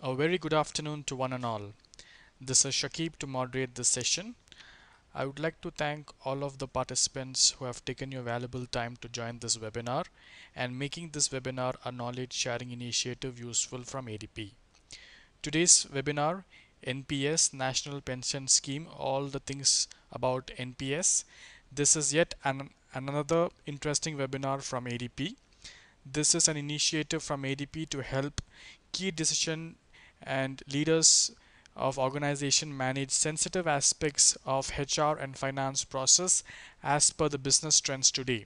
A very good afternoon to one and all. This is Shakib to moderate this session. I would like to thank all of the participants who have taken your valuable time to join this webinar and making this webinar a knowledge sharing initiative useful from ADP. Today's webinar, NPS National Pension Scheme, all the things about NPS. This is yet another interesting webinar from ADP. This is an initiative from ADP to help key decision and leaders of organization manage sensitive aspects of HR and finance process as per the business trends today.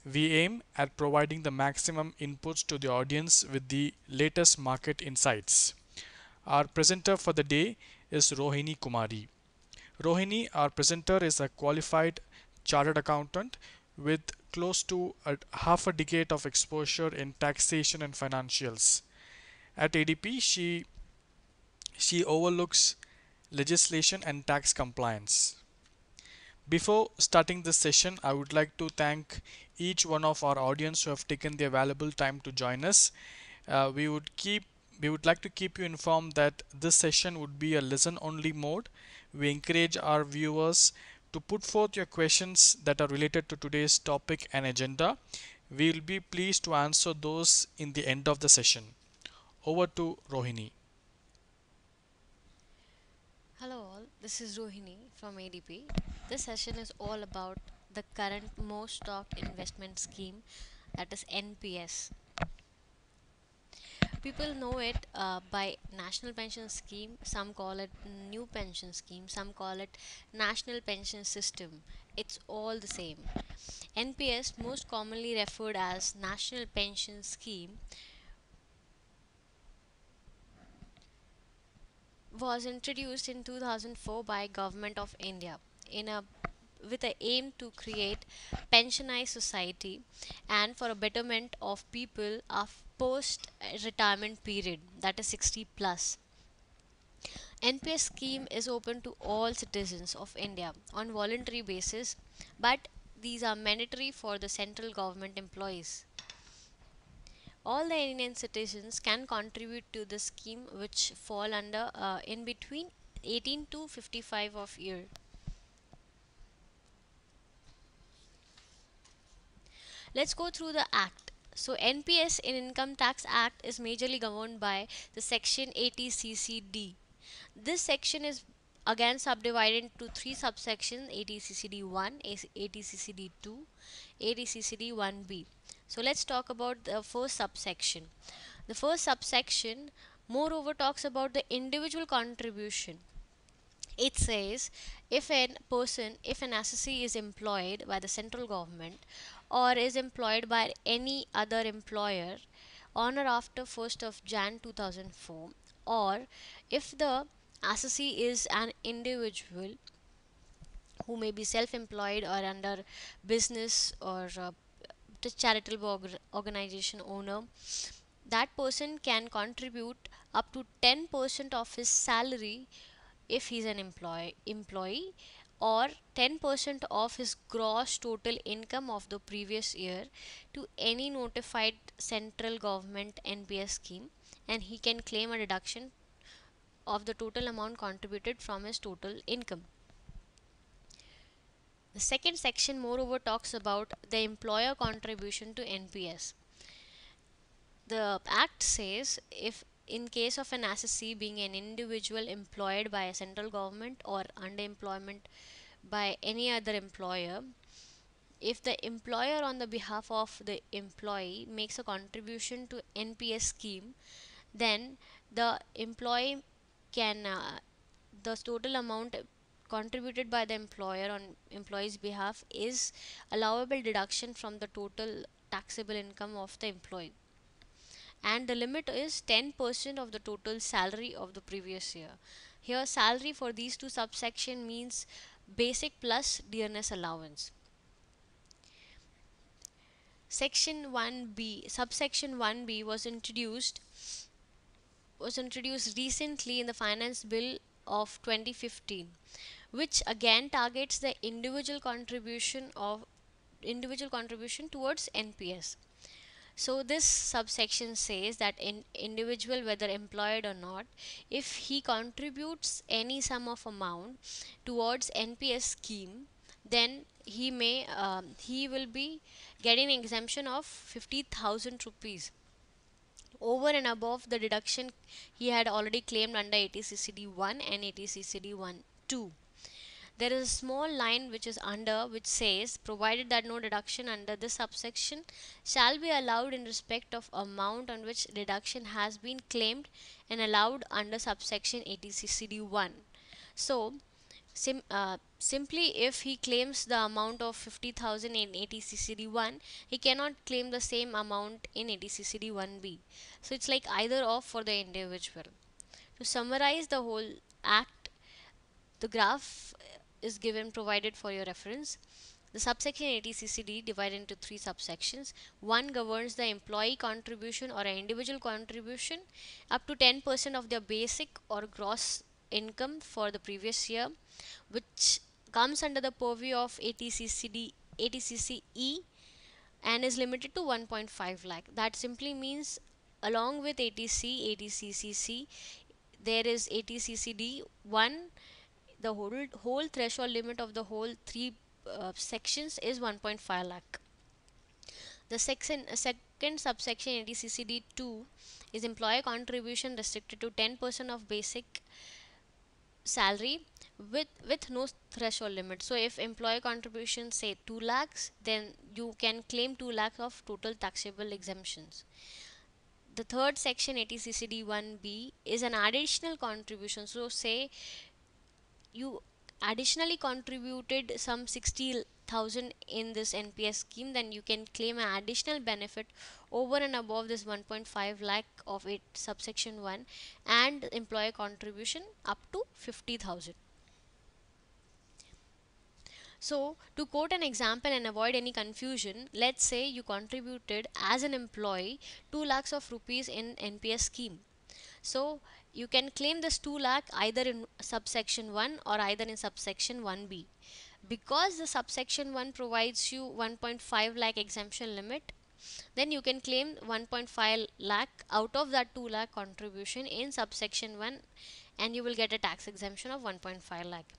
We aim at providing the maximum inputs to the audience with the latest market insights. Our presenter for the day is Rohini Kumari. Rohini, our presenter, is a qualified chartered accountant with close to half a decade of exposure in taxation and financials. At ADP, she overlooks legislation and tax compliance. Before starting this session, I would like to thank each one of our audience who have taken their valuable time to join us. Uh, we would keep we would like to keep you informed that this session would be a listen only mode. We encourage our viewers to put forth your questions that are related to today's topic and agenda. We will be pleased to answer those in the end of the session. Over to Rohini. Hello all, this is Rohini from ADP. This session is all about the current most talked investment scheme, that is NPS. People know it by National Pension Scheme, some call it New Pension Scheme, some call it National Pension System. It's all the same. NPS, most commonly referred as National Pension Scheme, was introduced in 2004 by Government of India in a with a aim to create pensionized society and for a betterment of people of post retirement period, that is 60 plus. NPS scheme is open to all citizens of India on voluntary basis, but these are mandatory for the central government employees. All the Indian citizens can contribute to the scheme, which fall under in between 18 to 55 of year. Let's go through the act. So NPS in Income Tax Act is majorly governed by the section 80CCD. This section is again subdivided into three subsections: 80CCD 1, 80CCD 2, 80CCD 1B. So let's talk about the first subsection. The first subsection moreover talks about the individual contribution. It says if an assessee is employed by the central government or is employed by any other employer on or after 1st of Jan 2004, or if the assessee is an individual who may be self-employed or under business or the charitable organization owner, that person can contribute up to 10% of his salary if he's an employee, or 10% of his gross total income of the previous year to any notified central government NPS scheme, and he can claim a deduction of the total amount contributed from his total income. The second section moreover talks about the employer contribution to NPS. The act says if in case of an assessee being an individual employed by a central government or underemployment by any other employer, if the employer on the behalf of the employee makes a contribution to NPS scheme, then the employee can the total amount contributed by the employer on employee's behalf is allowable deduction from the total taxable income of the employee, and the limit is 10% of the total salary of the previous year. Here salary for these two subsection means basic plus dearness allowance. Section 1b, subsection 1b was introduced recently in the finance bill of 2015, which again targets the individual contribution towards NPS. So this subsection says that in individual, whether employed or not, if he contributes any sum of amount towards NPS scheme, then he will be getting exemption of 50,000 rupees over and above the deduction he had already claimed under ATCCD 1 and ATCCD 1 2. There is a small line which is under, which says provided that no deduction under this subsection shall be allowed in respect of amount on which deduction has been claimed and allowed under subsection ATCCD 1. So simply if he claims the amount of 50,000 in ATCCD 1, he cannot claim the same amount in ATCCD 1B. So it's like either or for the individual. To summarize the whole act, the graph is given provided for your reference. The subsection ATCCD divided into three subsections. One governs the employee contribution or an individual contribution up to 10% of their basic or gross income for the previous year, which comes under the purview of ATCCE and is limited to 1.5 lakh. That simply means along with ATCCC, there is ATCCD 1. The whole threshold limit of the whole three sections is 1.5 lakh. The second subsection ATCCD 2 is employer contribution restricted to 10% of basic salary with no threshold limit. So if employer contribution say 2 lakhs, then you can claim 2 lakhs of total taxable exemptions. The third section ATCCD 1B is an additional contribution. So say you additionally contributed some 60,000 in this NPS scheme, then you can claim an additional benefit over and above this 1.5 lakh of it subsection 1 and employer contribution up to 50,000. So to quote an example and avoid any confusion, let's say you contributed as an employee 2 lakhs of rupees in NPS scheme. So you can claim this 2 lakh either in subsection 1 or either in subsection 1B. Because the subsection 1 provides you 1.5 lakh exemption limit, then you can claim 1.5 lakh out of that 2 lakh contribution in subsection 1 and you will get a tax exemption of 1.5 lakh.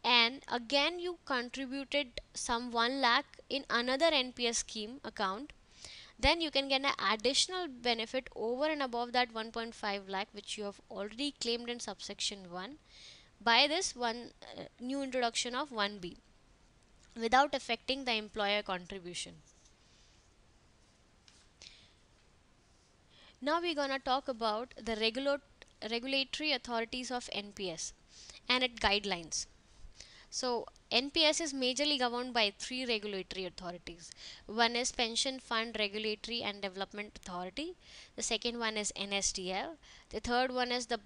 And again you contributed some 1 lakh in another NPS scheme account, then you can get an additional benefit over and above that 1.5 lakh which you have already claimed in subsection 1 by this one new introduction of 1B without affecting the employer contribution. Now we're going to talk about the regulatory authorities of NPS and its guidelines. So NPS is majorly governed by three regulatory authorities. One is Pension Fund Regulatory and Development Authority. The second one is NSDL. The third one is the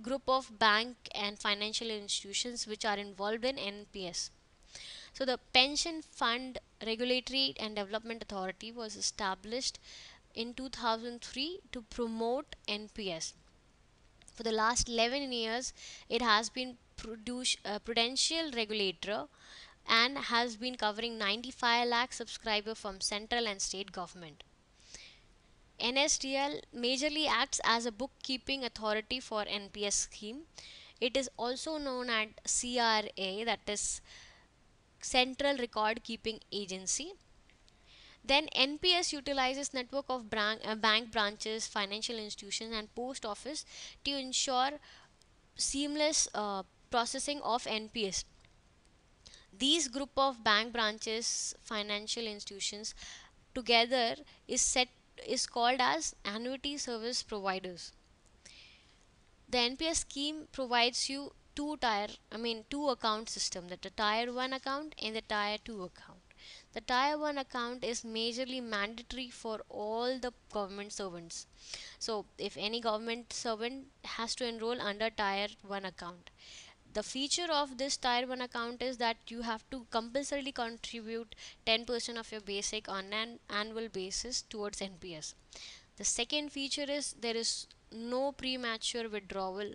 group of bank and financial institutions which are involved in NPS. So the Pension Fund Regulatory and Development Authority was established in 2003 to promote NPS. For the last 11 years, it has been prudential regulator and has been covering 95 lakh subscribers from central and state government. NSDL majorly acts as a bookkeeping authority for NPS scheme. It is also known as CRA, that is Central Record Keeping Agency. Then NPS utilizes network of bank branches, financial institutions and post office to ensure seamless processing of NPS. These group of bank branches, financial institutions together is called as annuity service providers. The NPS scheme provides you two account system, that the tier 1 account and the tier 2 account. The tier 1 account is majorly mandatory for all the government servants. So if any government servant has to enroll under tier 1 account, the feature of this tier 1 account is that you have to compulsorily contribute 10% of your basic on an annual basis towards NPS. The second feature is there is no premature withdrawal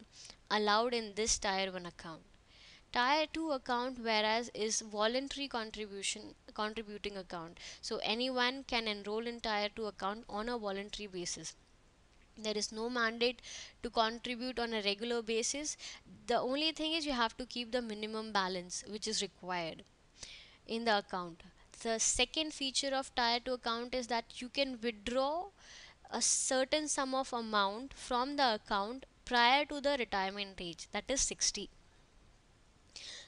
allowed in this tier 1 account. Tier 2 account, whereas, is voluntary contribution, contributing account. So anyone can enroll in tier 2 account on a voluntary basis. There is no mandate to contribute on a regular basis. The only thing is you have to keep the minimum balance which is required in the account. The second feature of tier 2 account is that you can withdraw a certain sum of amount from the account prior to the retirement age, that is 60.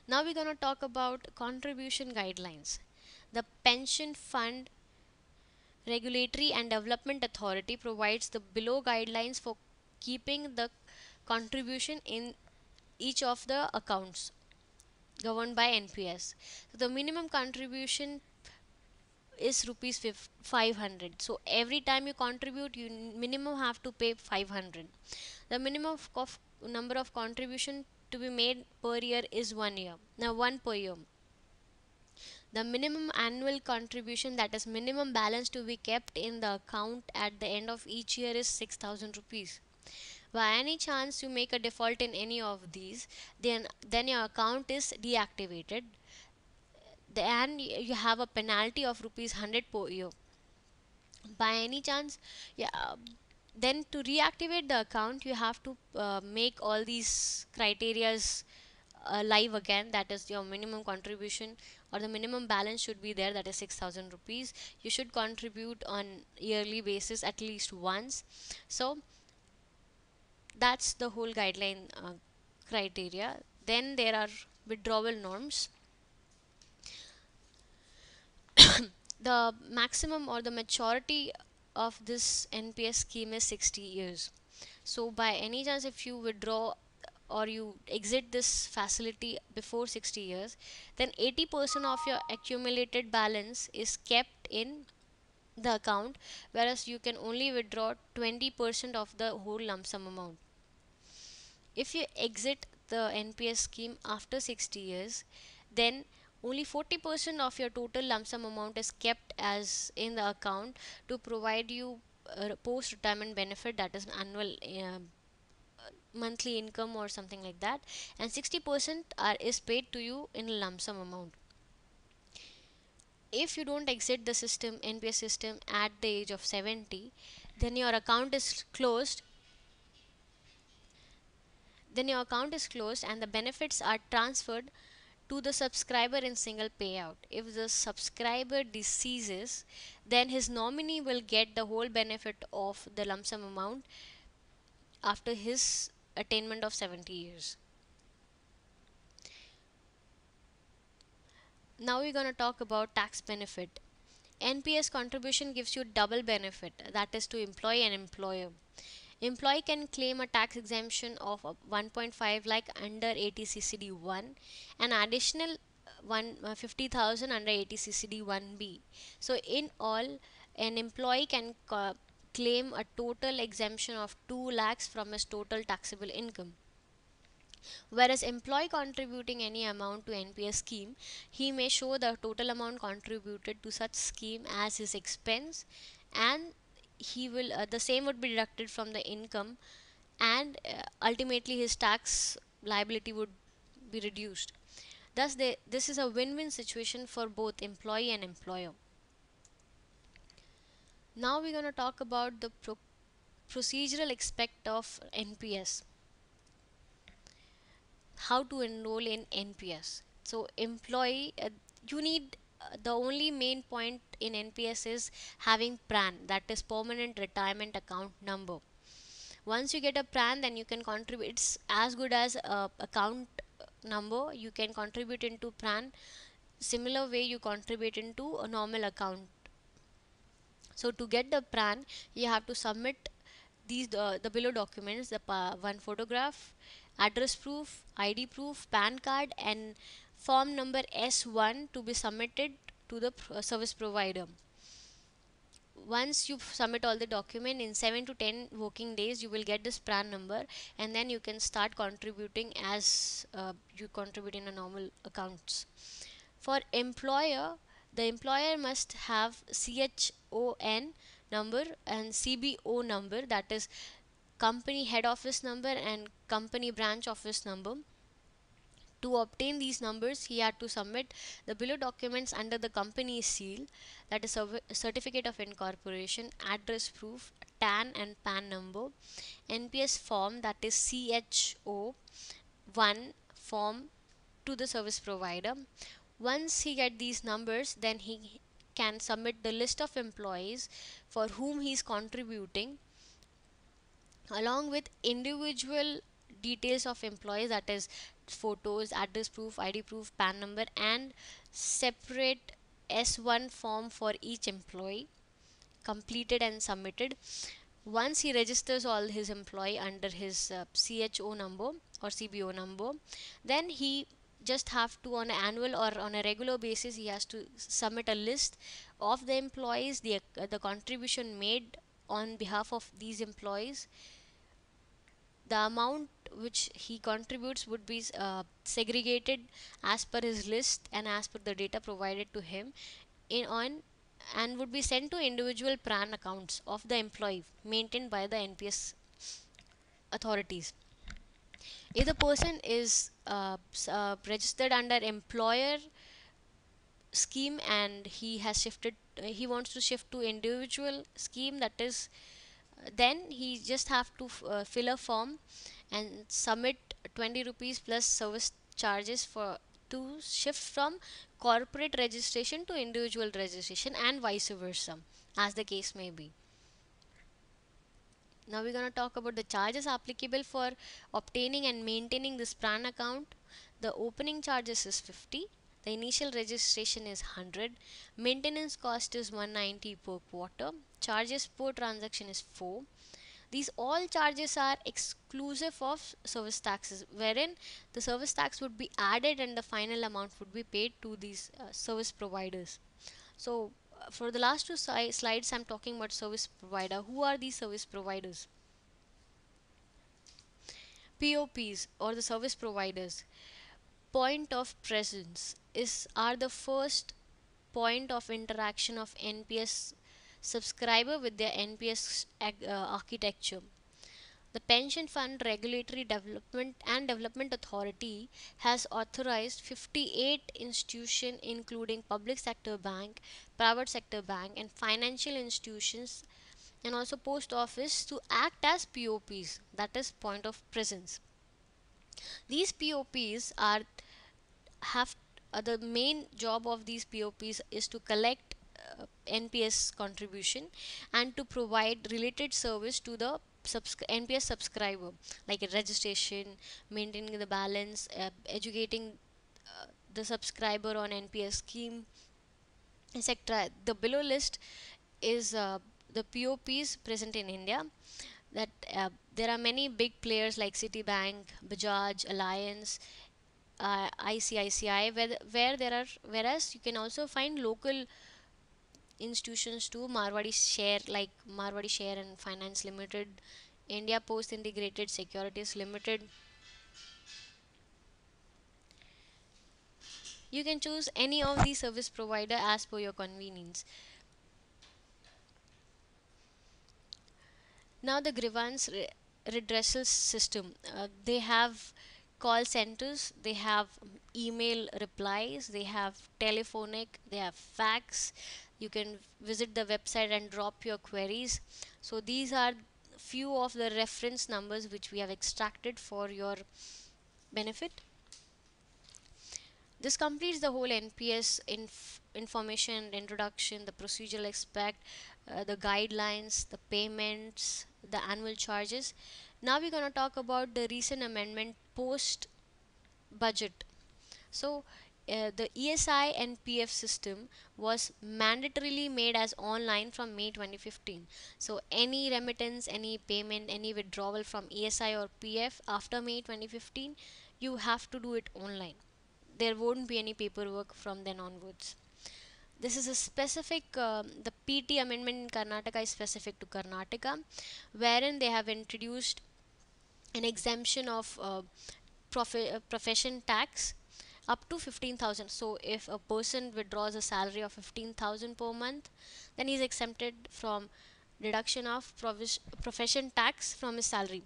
Now we're going to talk about contribution guidelines. The pension fund regulatory and development authority provides the below guidelines for keeping the contribution in each of the accounts governed by NPS. So the minimum contribution is rupees 500. So every time you contribute, you minimum have to pay 500. The minimum of number of contribution to be made per year is 1 year. Now one per year. The minimum annual contribution, that is minimum balance to be kept in the account at the end of each year, is 6000 rupees. By any chance you make a default in any of these, then your account is deactivated, and you have a penalty of rupees 100 per year. By any chance, yeah, then to reactivate the account you have to make all these criterias live again. That is, your minimum contribution or the minimum balance should be there, that is 6000 rupees. You should contribute on yearly basis at least once. So that's the whole guideline criteria. Then there are withdrawal norms. The maximum or the maturity of this NPS scheme is 60 years. So by any chance if you withdraw or you exit this facility before 60 years, then 80% of your accumulated balance is kept in the account, whereas you can only withdraw 20% of the whole lump sum amount. If you exit the NPS scheme after 60 years, then only 40% of your total lump sum amount is kept as in the account to provide you post retirement benefit, that is annual monthly income or something like that, and 60% is paid to you in a lump sum amount. If you don't exit the system, NPS system, at the age of 70, then your account is closed. Then your account is closed and the benefits are transferred to the subscriber in single payout. If the subscriber deceases, then his nominee will get the whole benefit of the lump sum amount after his attainment of 70 years. Now we're going to talk about tax benefit. NPS contribution gives you double benefit, that is to employee and employer. Employee can claim a tax exemption of 1.5 lakh under 80CCD 1, an additional 50,000 under 80CCD 1B. So in all, an employee can claim a total exemption of 2 lakhs from his total taxable income. Whereas employee contributing any amount to NPS scheme, he may show the total amount contributed to such scheme as his expense, and he will the same would be deducted from the income, and ultimately his tax liability would be reduced. Thus this is a win-win situation for both employee and employer. Now we're going to talk about the procedural aspect of NPS. How to enroll in NPS. So employee, you need the only main point in NPS is having PRAN, that is permanent retirement account number. Once you get a PRAN, then you can contribute. It's as good as a account number. You can contribute into PRAN similar way you contribute into a normal account. So to get the PRAN, you have to submit these the below documents: the one photograph, address proof, ID proof, PAN card, and form number S1 to be submitted to the service provider. Once you submit all the document, in 7 to 10 working days you will get this PRAN number, and then you can start contributing as you contribute in a normal accounts. For employer, the employer must have CHON number and CBO number, that is company head office number and company branch office number, To obtain these numbers, he had to submit the below documents under the company's seal, that is certificate of incorporation, address proof, TAN and PAN number, NPS form, that is CHO1 form, to the service provider. Once he get these numbers, then he can submit the list of employees for whom he is contributing, along with individual details of employees, that is photos, address proof, ID proof, PAN number, and separate S1 form for each employee, completed and submitted. Once he registers all his employee under his CHO number or CBO number, then he just have to, on an annual or on a regular basis, he has to submit a list of the employees, the contribution made on behalf of these employees. The amount which he contributes would be segregated as per his list and as per the data provided to him in on, and would be sent to individual PRAN accounts of the employee maintained by the NPS authorities. If the person is registered under employer scheme and he has shifted, he wants to shift to individual scheme, that is, then he just have to fill a form and submit 20 rupees plus service charges for to shift from corporate registration to individual registration, and vice versa, as the case may be. Now we're going to talk about the charges applicable for obtaining and maintaining this PRAN account. The opening charges is 50, the initial registration is 100, maintenance cost is 190 per quarter, charges per transaction is 4. These all charges are exclusive of service taxes, wherein the service tax would be added and the final amount would be paid to these service providers. So, for the last two slides, I'm talking about service provider. Who are these service providers? POPs, or the service providers, point of presence, is are the first point of interaction of NPS subscriber with their NPS architecture. The Pension Fund Regulatory Development and Development Authority has authorized 58 institutions, including public sector bank, private sector bank, and financial institutions, and also post office, to act as POPs, that is point of presence. These POPs are have the main job of these POPs is to collect NPS contribution and to provide related service to the NPS subscriber, like a registration, maintaining the balance, educating the subscriber on NPS scheme, etc. The below list is the POPs present in India. That there are many big players like Citibank, Bajaj, Alliance, ICICI, where there are, whereas you can also find local institutions too, Marwadi Share, like Marwadi Share and Finance Limited, India Post Integrated Securities Limited. You can choose any of these service provider as per your convenience. Now the grievance redressal system, they have call centers, they have email replies, they have telephonic, they have fax. You can visit the website and drop your queries. So these are few of the reference numbers which we have extracted for your benefit. This completes the whole NPS information introduction, the procedural aspect, the guidelines, the payments, the annual charges. Now we're going to talk about the recent amendment post budget. So, the ESI and PF system was mandatorily made as online from May 2015. So, any remittance, any payment, any withdrawal from ESI or PF after May 2015, you have to do it online. There won't be any paperwork from then onwards. This is a specific, the PT amendment in Karnataka is specific to Karnataka, wherein they have introduced an exemption of profession tax up to 15,000. So if a person withdraws a salary of 15,000 per month, then he is exempted from deduction of profession tax from his salary.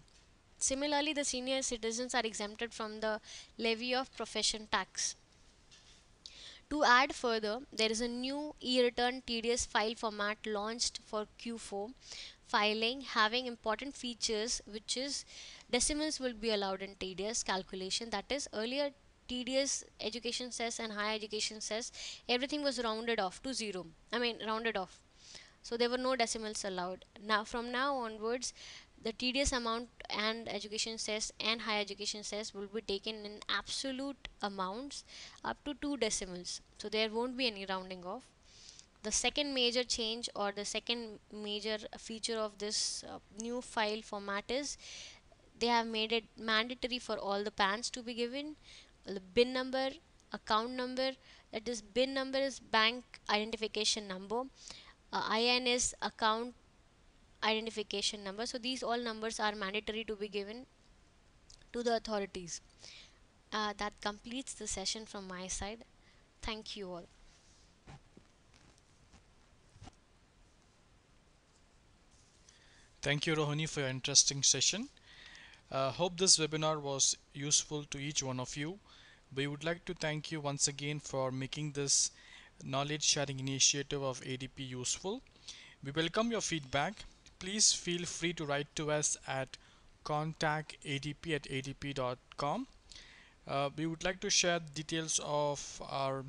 Similarly, the senior citizens are exempted from the levy of profession tax. To add further, there is a new e-return TDS file format launched for Q4 filing, having important features, which is decimals will be allowed in TDS calculation. That is, earlier TDS education cess and higher education cess, everything was rounded off to zero. Rounded off, so there were no decimals allowed. Now from now onwards, the tedious amount and education cess and higher education cess will be taken in absolute amounts up to 2 decimals, so there won't be any rounding off. The second major change, or the second major feature of this new file format, is they have made it mandatory for all the pans to be given the bin number, account number. That is, bin number is bank identification number, IN is account identification number. So these all numbers are mandatory to be given to the authorities. That completes the session from my side. Thank you all. Thank you, Rohini, for your interesting session. Hope this webinar was useful to each one of you. We would like to thank you once again for making this knowledge sharing initiative of ADP useful. We welcome your feedback. Please feel free to write to us at contactadp@adp.com. We would like to share details of our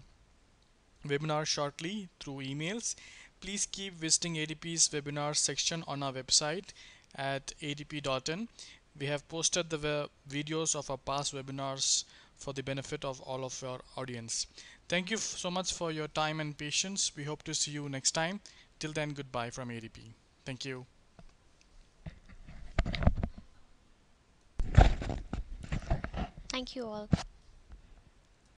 webinar shortly through emails. Please keep visiting ADP's webinar section on our website at adp.in. We have posted the videos of our past webinars for the benefit of all of our audience. Thank you so much for your time and patience. We hope to see you next time. Till then, goodbye from ADP. Thank you. Thank you all.